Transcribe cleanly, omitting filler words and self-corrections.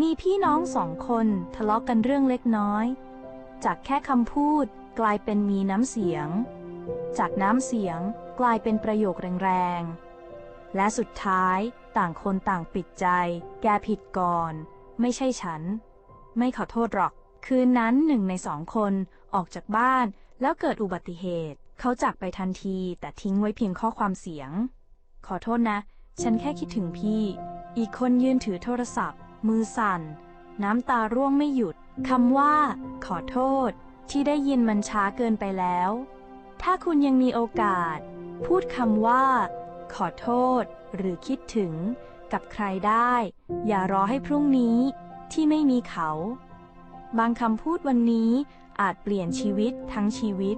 มีพี่น้อง2 คนทะเลาะกันเรื่องเล็กน้อยจากแค่คำพูดกลายเป็นมีน้ำเสียงจากน้ำเสียงกลายเป็นประโยคแรงๆและสุดท้ายต่างคนต่างปิดใจแกผิดก่อนไม่ใช่ฉันไม่ขอโทษหรอกคืนนั้น1 ใน 2 คนออกจากบ้านแล้วเกิดอุบัติเหตุเขาจากไปทันทีแต่ทิ้งไว้เพียงข้อความเสียงขอโทษนะฉันแค่คิดถึงพี่อีกคนยืนถือโทรศัพท์มือสั่นน้ำตาร่วงไม่หยุดคำว่าขอโทษที่ได้ยินมันช้าเกินไปแล้วถ้าคุณยังมีโอกาสพูดคำว่าขอโทษหรือคิดถึงกับใครได้อย่ารอให้พรุ่งนี้ที่ไม่มีเขาบางคำพูดวันนี้อาจเปลี่ยนชีวิตทั้งชีวิต